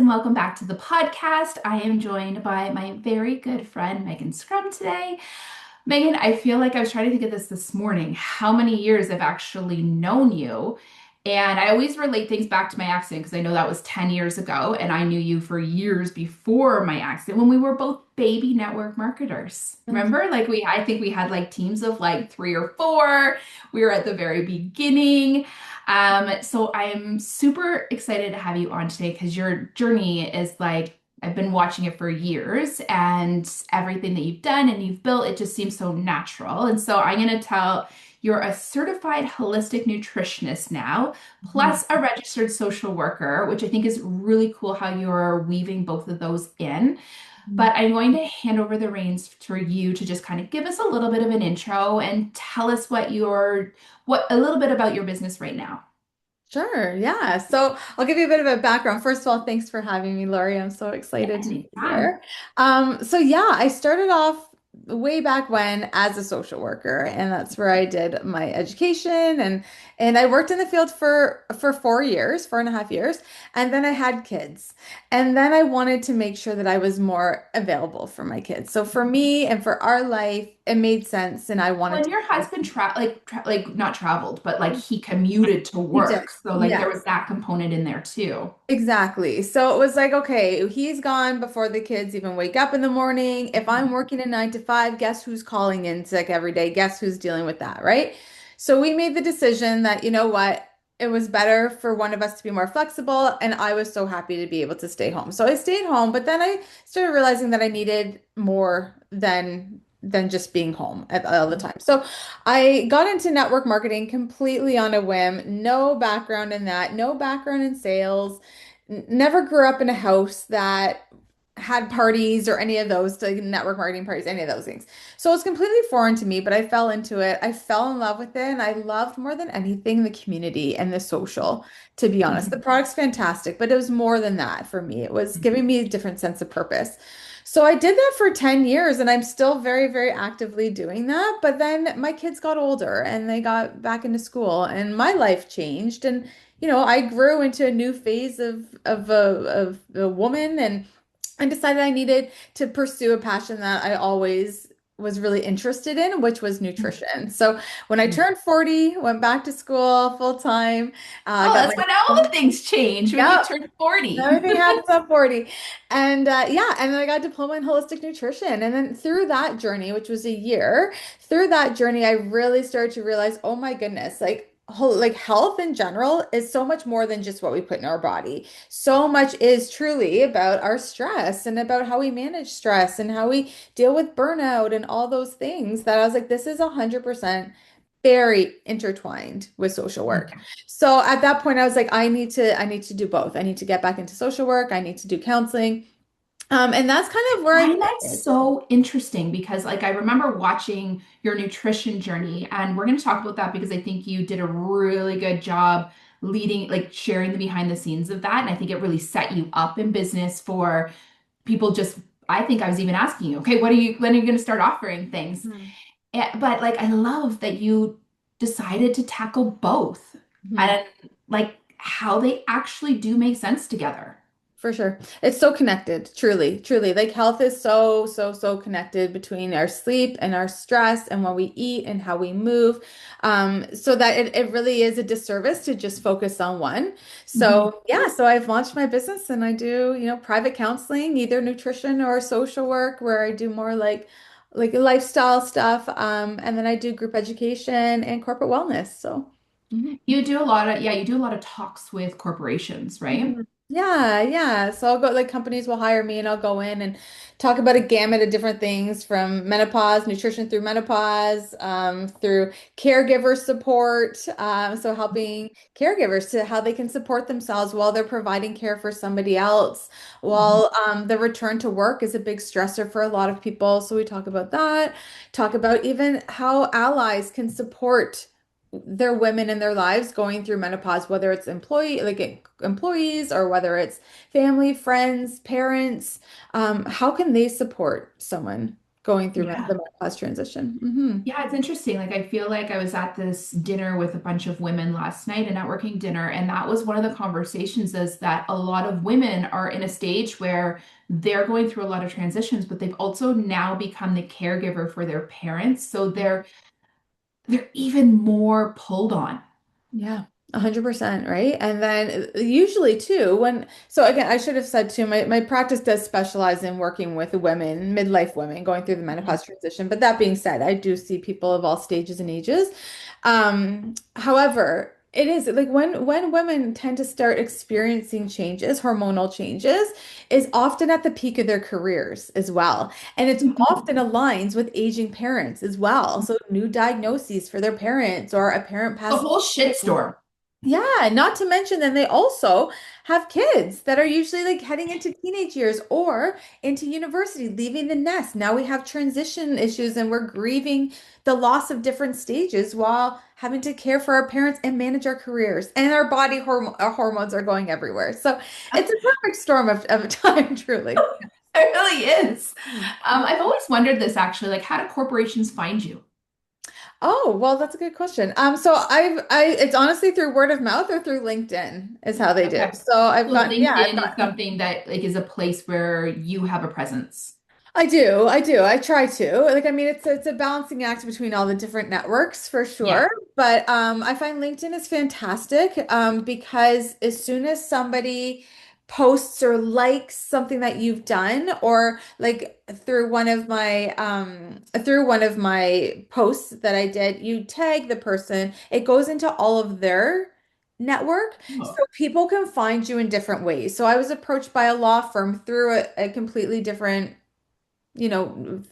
and welcome back to the podcast. I am joined by my very good friend, Meghan Schrumm, today. Meghan, I feel like I was trying to think of this morning, how many years I've actually known you. And I always relate things back to my accident because I know that was 10 years ago, and I knew you for years before my accident when we were both baby network marketers. Remember? I think we had like teams of like three or four. We were at the very beginning. So I'm super excited to have you on today because your journey is like I've been watching it for years, and everything that you've done and you've built, it just seems so natural. And so I'm going to tell you're a certified holistic nutritionist now, Mhm. plus a registered social worker, which I think is really cool how you're weaving both of those in. Mhm. But I'm going to hand over the reins for you to just kind of give us a little bit of an intro and tell us what a little bit about your business right now. Sure, yeah. So I'll give you a bit of a background. First of all, thanks for having me, Lori. I'm so Yeah, excited to be anytime. here. I started off way back when as a social worker, and that's where I did my education and I worked in the field for 4 years, 4.5 years, and then I had kids. And then I wanted to make sure that I was more available for my kids. So for me and for our life, it made sense, and I Well, wanted and to. your husband like not traveled, but like he commuted to He did. work. So like there was Yes. that component in there too. Exactly. So it was like, okay, he's gone before the kids even wake up in the morning. If I'm working a 9 to 5, guess who's calling in sick every day? Guess who's dealing with that, right? So we made the decision that, you know what, it was better for one of us to be more flexible. And I was so happy to be able to stay home. So I stayed home, but then I started realizing that I needed more than just being home all the time. So I got into network marketing completely on a whim, no background in that, no background in sales. Never grew up in a house that had parties or any of those, like network marketing parties, any of those things. So it was completely foreign to me, but I fell into it. I fell in love with it, and I loved more than anything the community and the social, to be honest. The Mhm. product's fantastic, but it was more than that for me. It was giving me a different sense of purpose. So I did that for 10 years, and I'm still very, very actively doing that. But then my kids got older and they got back into school, and my life changed. And I grew into a new phase of a woman, and I decided I needed to pursue a passion that I always was really interested in, which was nutrition. So when I turned 40, went back to school full time, Oh, got that's my when all the things change when you yep. turn 40. Everything happens at 40. And yeah, and then I got a diploma in holistic nutrition. And then through that journey, which was a year, through that journey, I really started to realize, oh my goodness, like health in general is so much more than just what we put in our body. So much is truly about our stress and about how we manage stress and how we deal with burnout and all those things that I was like, this is 100% very intertwined with social work. So at that point, I was like, I need to do both. I need to get back into social work. I need to do counseling. And that's kind of where I Find that landed. so interesting because like I remember watching your nutrition journey, and we're going to talk about that because I think you did a really good job leading, like sharing the behind the scenes of that. And I think it really set you up in business for people just, I think I was even asking you, okay, when are you going to start offering things? Mhm. But like I love that you decided to tackle both Mhm. and like how they actually do make sense together. For sure. It's so connected, truly, truly. Like health is so, so, so connected between our sleep and our stress and what we eat and how we move. So that it really is a disservice to just focus on one. Mhm. So yeah, so I've launched my business and I do, private counseling, either nutrition or social work, where I do more like lifestyle stuff. And then I do group education and corporate wellness. So. Mhm. You do a lot of, yeah, you do a lot of talks with corporations, right? Mhm. Yeah, yeah. So I'll go, like, companies will hire me and I'll go in and talk about a gamut of different things from menopause, nutrition through menopause, through caregiver support. So helping caregivers to how they can support themselves while they're providing care for somebody else. Mhm. While the return to work is a big stressor for a lot of people. So we talk about that, talk about even how allies can support their women in their lives going through menopause, whether it's employees or whether it's family, friends, parents. How can they support someone? going through the Yeah. menopause transition. Hmm. Yeah, it's interesting. Like, I feel like I was at this dinner with a bunch of women last night, a networking dinner, and that was one of the conversations is that a lot of women are in a stage where they're going through a lot of transitions, but they've also now become the caregiver for their parents. So they're even more pulled on. Yeah, 100%, right? And then usually too, so again, I should have said too, my practice does specialize in working with women, midlife women going through the Mhm. menopause transition. But that being said, I do see people of all stages and ages. However, it is like when women tend to start experiencing changes, hormonal changes, is often at the peak of their careers as well. And it's Mhm. often aligns with aging parents as well. So new diagnoses for their parents or a parent The passing whole away. shitstorm. Yeah, not to mention then they also have kids that are usually like heading into teenage years or into university, leaving the nest. Now we have transition issues and we're grieving the loss of different stages while having to care for our parents and manage our careers. And our our hormones are going everywhere. So it's a perfect storm of a time, truly. It really is. Hmm. I've always wondered this actually, like, how do corporations find you? Oh, well, that's a good question. So it's honestly through word of mouth or through LinkedIn is how they do. Okay. So So I've LinkedIn is got something that like is a place where you have a presence. I do. I try to. Like, I mean, it's a balancing act between all the different networks for Yeah. sure. But I find LinkedIn is fantastic because as soon as somebody posts or likes something that you've done, or like through one of my posts that I did, you tag the person, it goes into all of their network. So Oh. people can find you in different ways. So I was approached by a law firm through a completely different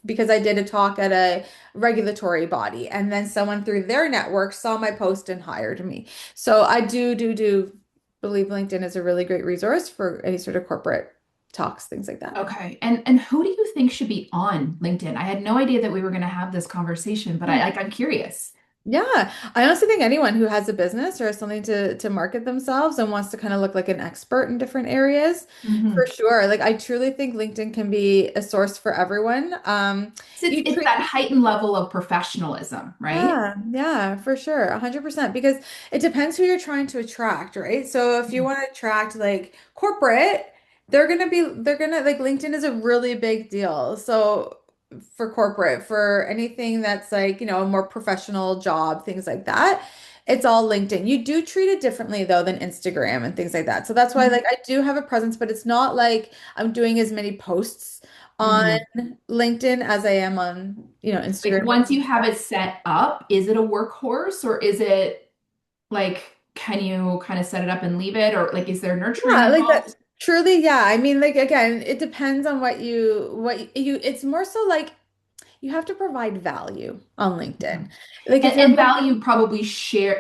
because I did a talk at a regulatory body, and then someone through their network saw my post and hired me. So I do believe LinkedIn is a really great resource for any sort of corporate talks, things like that. Okay. And who do you think should be on LinkedIn? I had no idea that we were going to have this conversation, but I'm curious. Yeah, I honestly think anyone who has a business or has something to market themselves and wants to kind of look like an expert in different areas, for Hmm. sure. Like I truly think LinkedIn can be a source for everyone. So it's, You it's treat that heightened level of professionalism, right? Yeah, yeah, for sure. 100%. Because it depends who you're trying to attract, right? So if you Mhm. want to attract like corporate, they're gonna like LinkedIn is a really big deal. So for corporate, for anything that's like, a more professional job, things like that, it's all LinkedIn. You do treat it differently though than Instagram and things like that. So that's why like I do have a presence, but it's not like I'm doing as many posts on Hmm. LinkedIn as I am on, Like Instagram. once you have it set up, is it a workhorse or is it like, can you kind of set it up and leave it? Or like, is there nurturing Yeah, like that. involved? Truly, yeah. I mean, like again, it depends on it's more so like you have to provide value on LinkedIn. Mhm. Like if And, you're and going value probably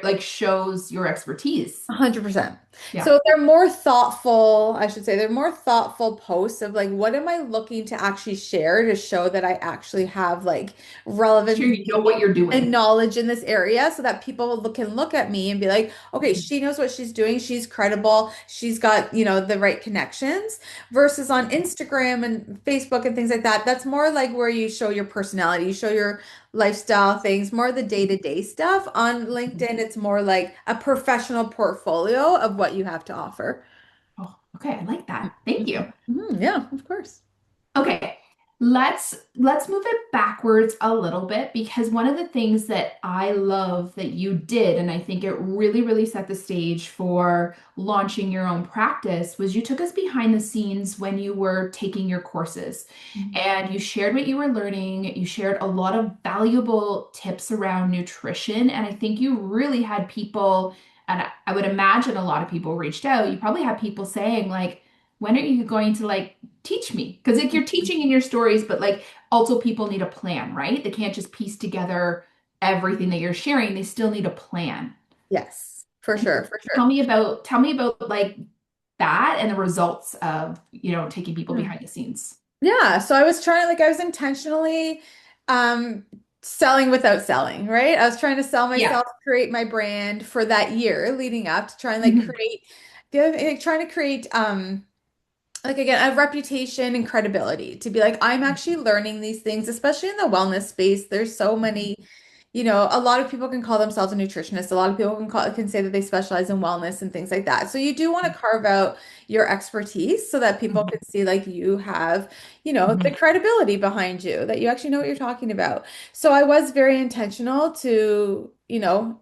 like shows your expertise. 100%. Yeah. So they're more thoughtful, I should say, they're more thoughtful posts of like, what am I looking to actually share to show that I actually have like Sure, relevant you know what you're and doing. knowledge in this area so that people can look at me and be like, okay, she knows what she's doing. She's credible. She's got, the right connections versus on Instagram and Facebook and things like that. That's more like where you show your personality, you show your lifestyle things, more the day-to-day stuff. On LinkedIn, it's more like a professional portfolio of what you have to offer. Oh, okay, I like that. Thank you. Yeah, of course. Okay, let's move it backwards a little bit because one of the things that I love that you did, and I think it really set the stage for launching your own practice, was you took us behind the scenes when you were taking your courses and you shared what you were learning. You shared a lot of valuable tips around nutrition, and I think you really had people, and I would imagine a lot of people reached out. You probably had people saying like, when are you going to like teach me? Because like you're teaching in your stories, but like also people need a plan, right? They can't just piece together everything that you're sharing. They still need a plan. Yes, for And sure, so for sure. tell me about like that and the results of, taking people Hmm. behind the scenes. Yeah, so I was intentionally um selling without selling, right? I was trying to sell Yeah. myself, create my brand for that year leading up to try and like Mhm. create the other like, trying to create like again, I have reputation and credibility to be like, I'm actually learning these things, especially in the wellness space. There's so many, a lot of people can call themselves a nutritionist. A lot of people can say that they specialize in wellness and things like that. So you do want to carve out your expertise so that people can see like you have, the Mhm. credibility behind you, that you actually know what you're talking about. So I was very intentional to,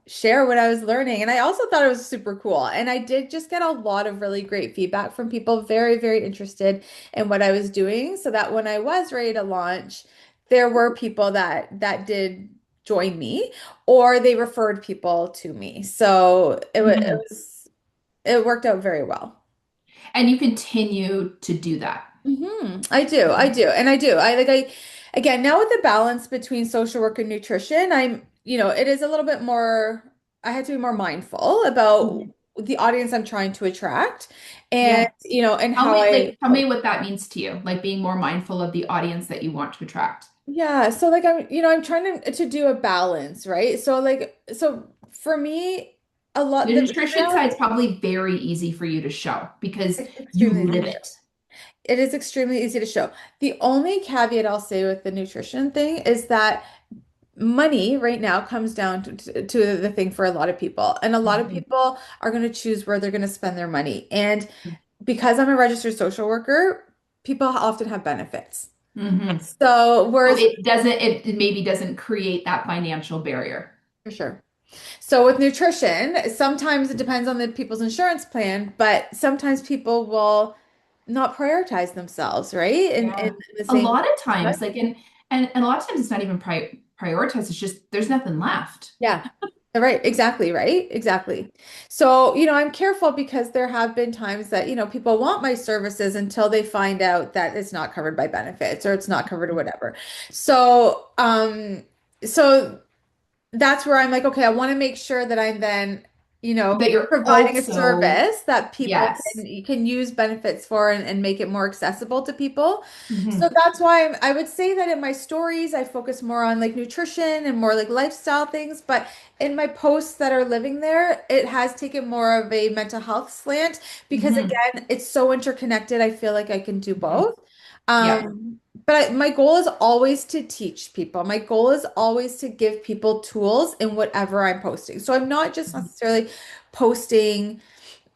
share what I was learning. And I also thought it was super cool. And I did just get a lot of really great feedback from people, very, very interested in what I was doing. So that when I was ready to launch, there were people that did join me or they referred people to me. So Mhm. it worked out very well. And you continue to do that. I do. I do. And I do. Again, now with the balance between social work and nutrition, it is a little bit more, I had to be more mindful about Mhm. the audience I'm trying to attract and, Yes. and Tell how me, I like, tell me what that means to you, like being more mindful of the audience that you want to attract. yeah, so like I'm trying to do a balance, right? So for me, a lot The the nutrition reality side is probably very easy for you to show because is you extremely easy live to show. it. It is extremely easy to show. The only caveat I'll say with the nutrition thing is that money right now comes down to the thing for a lot of people. And a lot of Mhm. people are going to choose where they're going to spend their money. And because I'm a registered social worker, people often have benefits. Mhm. So, So whereas it maybe doesn't create that financial barrier. for sure. So with nutrition, sometimes it depends on the people's insurance plan, but sometimes people will not prioritize themselves, right? In Yeah. the A same lot of times, aspect. like, and a lot of times it's not even prioritized. It's just there's nothing left. Yeah. Right, exactly, right? Exactly. So, I'm careful because there have been times that, people want my services until they find out that it's not covered by benefits or it's not covered or whatever. So, so that's where I'm like, okay, I want to make sure that I'm then, That you're providing a also, service that people yes. can use benefits for and make it more accessible to people. So Hmm. that's why I would say that in my stories, I focus more on like nutrition and more like lifestyle things. But in my posts that are living there, it has taken more of a mental health slant because Hmm. again, it's so interconnected. I feel like I can do Hmm. both. Yeah. But my goal is always to teach people. My goal is always to give people tools in whatever I'm posting. So I'm not just necessarily posting,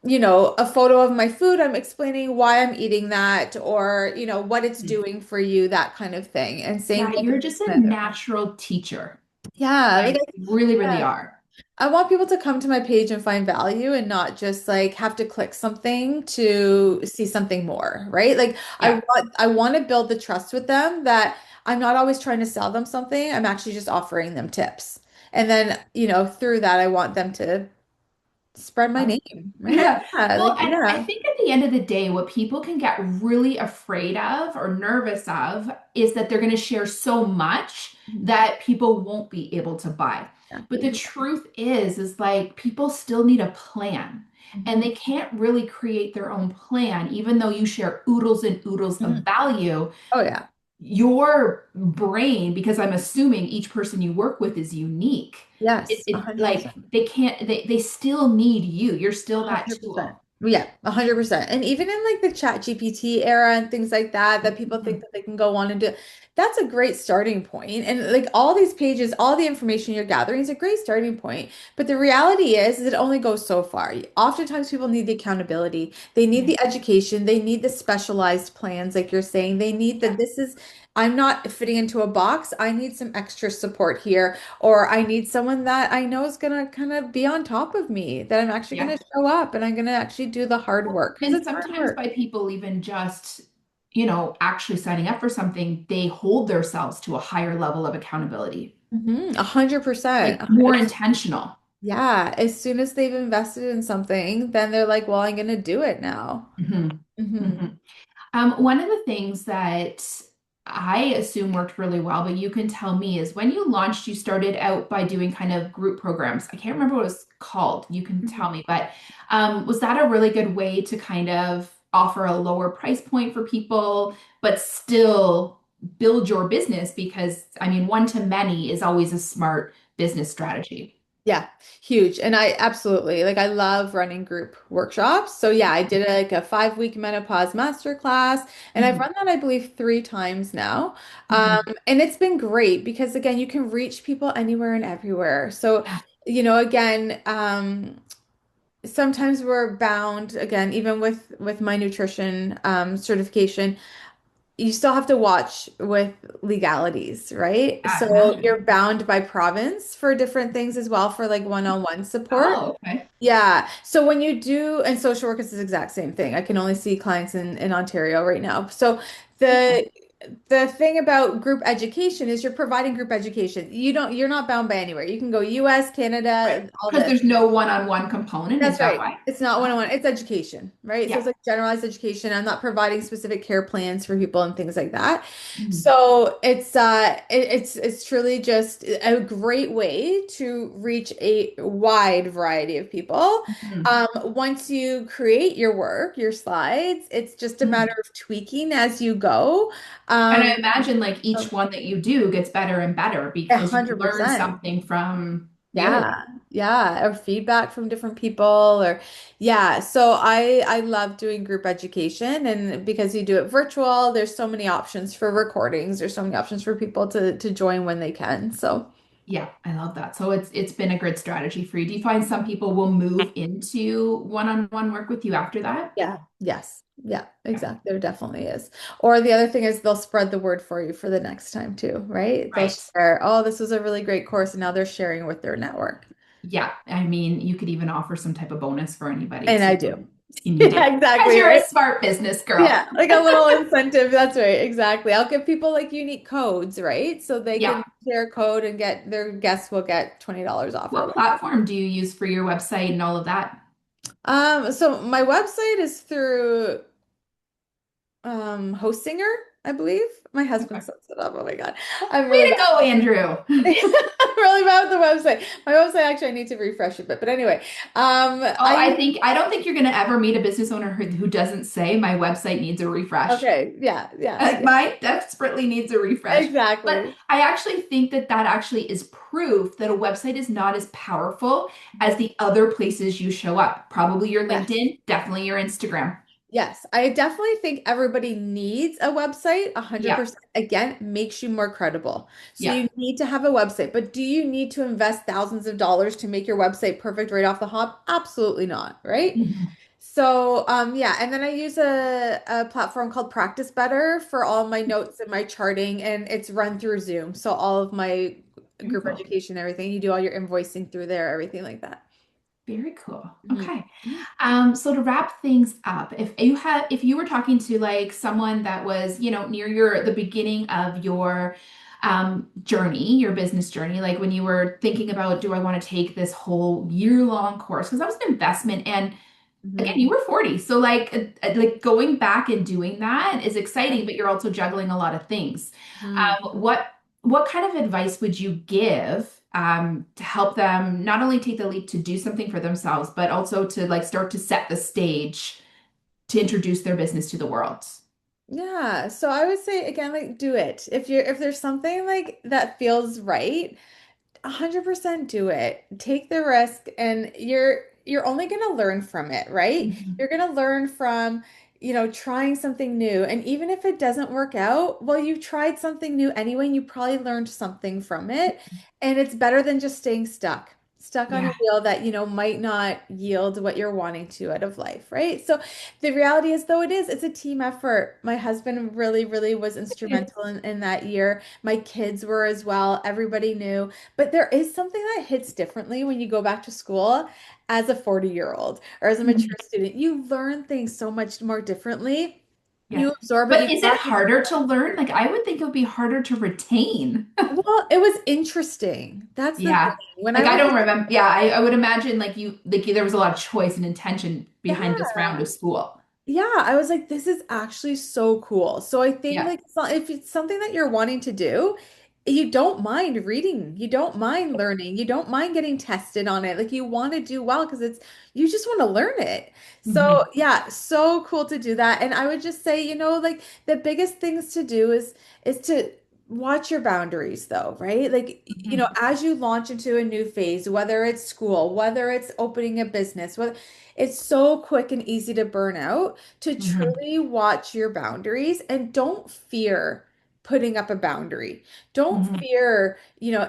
a photo of my food. I'm explaining why I'm eating that or, what it's doing for you, that kind of thing. And same Yeah, thing you're with just a another. natural teacher. Yeah, like Like, really, really yeah. are. I want people to come to my page and find value and not just like have to click something to see something more, right? Like Yeah. I want to build the trust with them that I'm not always trying to sell them something. I'm actually just offering them tips. And then, through that I want them to spread my name. Yeah. Yeah, Well, like and I yeah. think at the end of the day, what people can get really afraid of or nervous of is that they're going to share so much Mhm. that people won't be able to buy. Yeah. But the truth is like people still need a plan. And Mhm. they can't really create their own plan, even though you share oodles and oodles of Mhm. value. Oh yeah. Your brain, because I'm assuming each person you work with is unique. Yes, It like 100%. they can't they still need you. You're still that 100%. tool. Yeah, 100%. And even in like the chat GPT era and things like that, that people think Mhm. that they can go on and do, that's a great starting point. And like all these pages, all the information you're gathering is a great starting point. But the reality is it only goes so far. Oftentimes people need the accountability, they need Yeah. the education, they need the specialized plans, like you're saying. They need that Yeah. this is, I'm not fitting into a box. I need some extra support here or I need someone that I know is gonna kind of be on top of me, that I'm actually Yeah. gonna show up and I'm gonna actually do the hard work because And it's hard sometimes work. by people even just, actually signing up for something, they hold themselves to a higher level of accountability, 100%. like more intentional. Yeah, as soon as they've invested in something, then they're like, well, I'm gonna do it now. Hmm. Hmm. Hmm. One of the things that I assume worked really well, but you can tell me, is when you launched, you started out by doing kind of group programs. I can't remember what it was called. You can tell me, but was that a really good way to kind of offer a lower price point for people, but still build your business? Because I mean, one to many is always a smart business strategy. Yeah, huge. And I absolutely like I love running group workshops. So yeah, I did like a 5 week menopause masterclass and I've Mhm. run that I believe 3 times now. Mhm. And it's been great because again, you can reach people anywhere and everywhere. So, Yeah. again, sometimes we're bound again, even with my nutrition certification you still have to watch with legalities, right? I So imagine. you're bound by province for different things as well for like one-on-one support. Oh, okay. Yeah. So when you do, and social work is the exact same thing. I can only see clients in Ontario right now. So Okay. the thing about group education is you're providing group education. You're not bound by anywhere. You can go US, Right. Canada, all Because this. there's no one-on-one component, is That's that right. why? It's not Oh, one-on-one. It's education, right? So it's yeah. like generalized education. I'm not providing specific care plans for people and things like that. Mhm. So it's truly just a great way to reach a wide variety of people. Mhm. Once you create your work, your slides, it's just a matter Mhm. of tweaking as you go. And I Um, imagine like each one that you do gets better and better a because you hundred learn percent. something from the other Yeah, one. yeah, or feedback from different people or yeah. So I love doing group education and because you do it virtual, there's so many options for recordings, there's so many options for people to join when they can. So Yeah, I love that. So it's been a good strategy for you. Do you find some people will move into one-on-one work with you after that? yeah, yes. Yeah, Yeah. exactly. There definitely is. Or the other thing is they'll spread the word for you for the next time too, right? They'll Right. share, oh, this was a really great course, and now they're sharing with their network. Yeah. I mean, you could even offer some type of bonus for anybody And I to, do. and you do. Yeah, Because exactly, you're a right? smart business girl. Yeah, like a little incentive. That's right. Exactly. I'll give people like unique codes, right? So they Yeah. can share a code and get their guests will get $20 off or What whatever. platform do you use for your website and all of that? So my website is through Hostinger, I believe. My husband Okay. sets it up. Oh my God. I'm Way really to bad. go, Andrew. I'm really bad with the website. My website actually I need to refresh a bit. But anyway, Oh, I I don't think you're going to ever meet a business owner who doesn't say my website needs a refresh. okay, yeah, yeah, yeah. Mine desperately needs a refresh. But Exactly. I actually think that that actually is proof that a website is not as powerful as the other places you show up. Probably your Yes. LinkedIn, definitely your Instagram. Yes, I definitely think everybody needs a website. Yeah, 100% again makes you more credible. So yeah. you need to have a website, but do you need to invest thousands of dollars to make your website perfect right off the hop? Absolutely not, right? Mhm. So yeah, and then I use a platform called Practice Better for all my notes and my charting, and it's run through Zoom. So all of my Very group cool. education, everything, you do all your invoicing through there, everything like that. Very cool. Mhm. Okay. So to wrap things up, if you were talking to like someone that was, near the beginning of your journey, your business journey, like when you were thinking about, do I want to take this whole year-long course? Because that was an investment. And again, Mhm. you were 40. So like going back and doing that is Yeah. exciting, but you're also juggling a lot of things. Mhm. What kind of advice would you give to help them not only take the leap to do something for themselves, but also to like start to set the stage to introduce their business to the world? Yeah, so I would say again, like do it. If there's something like that feels right, 100% do it. Take the risk and you're only going to learn from it, right? Mhm. You're going to learn from, trying something new. And even if it doesn't work out, well, you tried something new anyway, and you probably learned something from it. And it's better than just staying stuck on a Yeah. wheel that, might not yield what you're wanting to out of life, right? So the reality is, though, it's a team effort. My husband really, really was instrumental in that year. My kids were as well. Everybody knew. But there is something that hits differently when you go back to school as a 40-year-old or as a Mhm. mature student. You learn things so much more differently. Yeah. You absorb it. But You is it practice. harder to learn? Like I would think it would be harder to retain. Well, it was interesting. That's the thing. Yeah. When Like I I was don't remember. Yeah, I would imagine like there was a lot of choice and intention behind this round yeah. of school. Yeah, I was like, this is actually so cool. So I think Yeah. like if it's something that you're wanting to do, you don't mind reading, you don't mind learning, you don't mind getting tested on it. Like you want to do well because you just want to learn it. So Mhm. yeah, so cool to do that. And I would just say, like the biggest things to do is to watch your boundaries though, right? Like, Mhm. as you launch into a new phase, whether it's school, whether it's opening a business, whether it's so quick and easy to burn out, to Mhm. truly watch your boundaries and don't fear putting up a boundary. Don't Mhm. fear,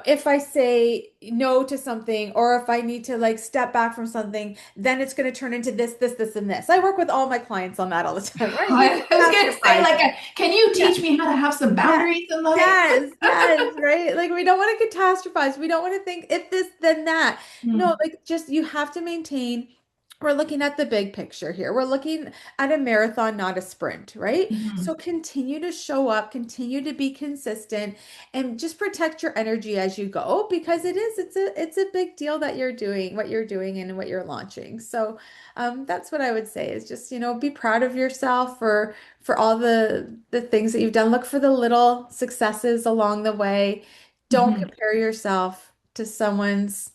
if I say no to something or if I need to like step back from something, then it's going to turn into this, this, this, and this. I work with all my clients on that all the time, right? We I was gonna say, catastrophize. like, can you Yeah. teach me how to have some Yeah. boundaries in life? Yes, yes, right? Like we don't want to catastrophize. We don't want to think if this, then that. No, Mhm. like just you have to maintain. We're looking at the big picture here. We're looking at a marathon, not a sprint, right? So Mhm. continue to show up, continue to be consistent, and just protect your energy as you go because it's a big deal that you're doing what you're doing and what you're launching. So that's what I would say is just, be proud of yourself for all the things that you've done. Look for the little successes along the way. Don't Mhm. compare yourself to someone's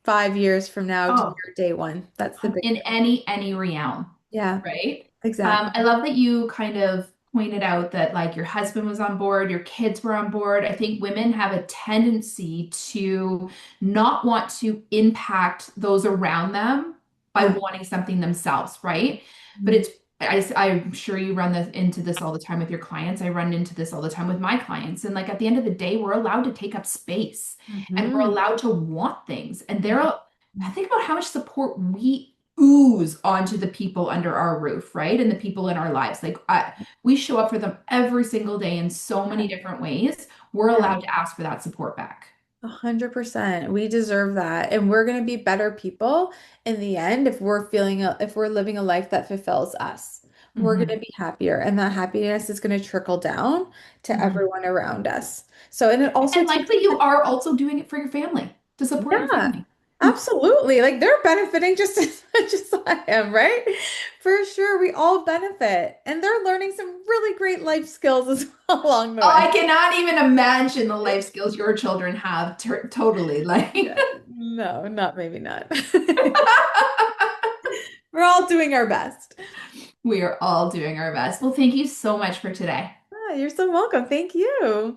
5 years from now to Oh, your day one. That's the big in thing. any realm, Yeah, right? I exactly. love that you kind of pointed out that like your husband was on board, your kids were on board. I think women have a tendency to not want to impact those around them by Yeah. wanting something themselves, right? But Mhm. I'm sure you run into this all the time with your clients. I run into this all the time with my clients. And like at the end of the day, we're allowed to take up space and we're Mhm. allowed to want things. And Mhm. think about how much support we ooze onto the people under our roof, right? And the people in our lives. We show up for them every single day in so Yeah. many different ways. We're Yeah. allowed to ask for that support back. 100%. We deserve that. And we're going to be better people in the end if we're living a life that fulfills us. We're going to Mhm. be happier, and that happiness is going to trickle down to Mhm. everyone around us. So, and it also And likely teaches, you are also doing it for your family to support your yeah, family. absolutely. Like they're benefiting just as much as I am, right? For sure. We all benefit. And they're learning some really great life skills as well along the Oh, way. I cannot even imagine the life skills your children have. Totally. Like, Yeah. No, not maybe not. We're all doing our best. we are all doing our best. Well, thank you so much for today. Ah, you're so welcome. Thank you.